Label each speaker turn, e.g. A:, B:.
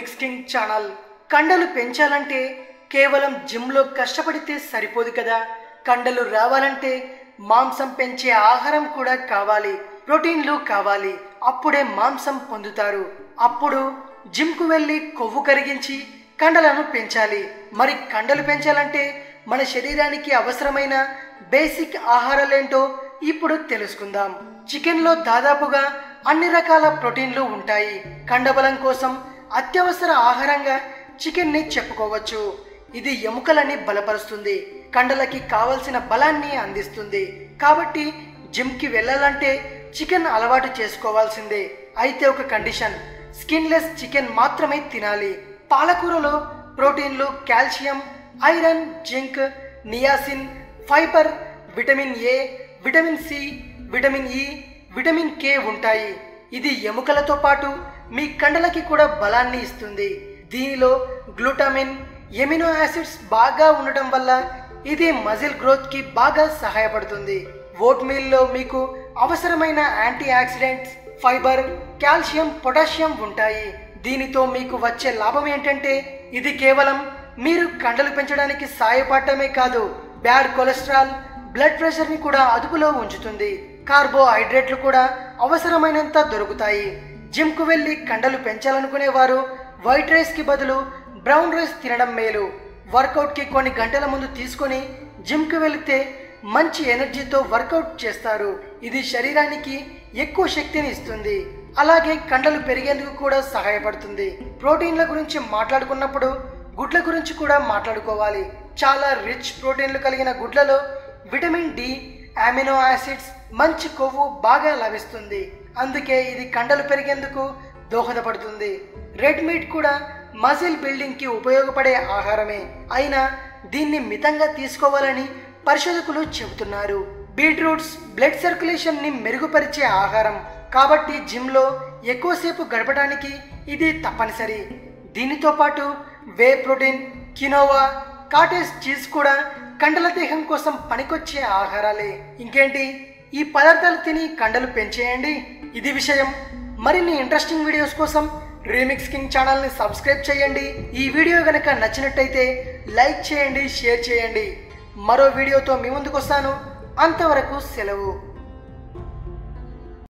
A: Remix king channel. కండలు పెంచాలంటే కేవలం జిమ్లో కష్టపడితే సరిపోదు కదా. కండలు రావాలంటే మాంసం పెంచే ఆహారం కూడా కావాలి, ప్రోటీన్లు కావాలి. అప్పుడే మాంసం పొందుతారు. అప్పుడు జిమ్కు వెళ్ళి కొవ్వు కరిగించి కండలను పెంచాలి. మరి కండలు పెంచాలంటే మన శరీరానికి అవసరమైన బేసిక్ ఆహారాలేంటో ఇప్పుడు తెలుసుకుందాం. చికెన్లో దాదాపుగా అన్ని రకాల ప్రోటీన్లు ఉంటాయి. కండబలం కోసం అత్యవసర ఆహారంగా చికెన్ని చెప్పుకోవచ్చు. ఇది ఎముకలని బలపరుస్తుంది, కండలకి కావలసిన బలాన్ని అందిస్తుంది. కాబట్టి జిమ్కి వెళ్ళాలంటే చికెన్ అలవాటు చేసుకోవాల్సిందే. అయితే ఒక కండిషన్, స్కిన్లెస్ చికెన్ మాత్రమే తినాలి. పాలకూరలో ప్రోటీన్లు, calcium, iron, zinc, niacin, fibre, vitamin A, vitamin C, vitamin E, vitamin K ఉంటాయి. ఇది ఎముకలతో పాటు మీ కండలకి కూడా బలాన్ని ఇస్తుంది. దీనిలో గ్లూటామిన్, ఎమినో యాసిడ్స్ బాగా ఉండటం వల్ల ఇది మజిల్ గ్రోత్కి బాగా సహాయపడుతుంది. ఓట్ మీల్లో మీకు అవసరమైన antioxidants, fibre, calcium, potassium ఉంటాయి. దీనితో మీకు వచ్చే లాభం ఏంటంటే ఇది కేవలం మీరు కండలు పెంచడానికి సహాయపడటమే కాదు, బ్యాడ్ కొలెస్ట్రాల్, బ్లడ్ ప్రెషర్ని కూడా అదుపులో ఉంచుతుంది. కార్బోహైడ్రేట్లు కూడా అవసరమైనంత దొరుకుతాయి. జిమ్కు వెళ్ళి కండలు పెంచాలనుకునే వారు వైట్ రైస్కి బదులు బ్రౌన్ రైస్ తినడం మేలు. వర్కౌట్కి కొన్ని గంటల ముందు తీసుకొని జిమ్కి వెళితే మంచి ఎనర్జీతో వర్కౌట్ చేస్తారు. ఇది శరీరానికి ఎక్కువ శక్తిని ఇస్తుంది, అలాగే కండలు పెరిగేందుకు కూడా సహాయపడుతుంది. ప్రోటీన్ల గురించి మాట్లాడుకున్నప్పుడు గుడ్ల గురించి కూడా మాట్లాడుకోవాలి. చాలా రిచ్ ప్రోటీన్లు కలిగిన గుడ్లలో విటమిన్ డి, అమినో యాసిడ్స్, మంచి కొవ్వు బాగా లభిస్తుంది. అందుకే ఇది కండలు పెరిగేందుకు దోహదపడుతుంది. రెడ్ మీట్ కూడా మజిల్ బిల్డింగ్కి ఉపయోగపడే ఆహారమే, అయినా దీన్ని మితంగా తీసుకోవాలని పరిశోధకులు చెబుతున్నారు. బీట్రూట్స్ బ్లడ్ సర్క్యులేషన్ని మెరుగుపరిచే ఆహారం, కాబట్టి జిమ్లో ఎక్కువసేపు గడపడానికి ఇది తప్పనిసరి. దీనితో పాటు whey protein, quinoa, cottage cheese కూడా కండల దేహం కోసం పనికొచ్చే ఆహారాలే. ఇంకేంటి, ఈ పదార్థాలు తిని కండలు పెంచేయండి. ఇది విషయం. మరిన్ని ఇంట్రెస్టింగ్ వీడియోస్ కోసం రీమిక్స్ కింగ్ ఛానల్ని సబ్స్క్రైబ్ చేయండి. ఈ వీడియో గనక నచ్చినట్టయితే లైక్ చేయండి, షేర్ చేయండి. మరో వీడియోతో మీ ముందుకు వస్తాను. అంతవరకు సెలవు.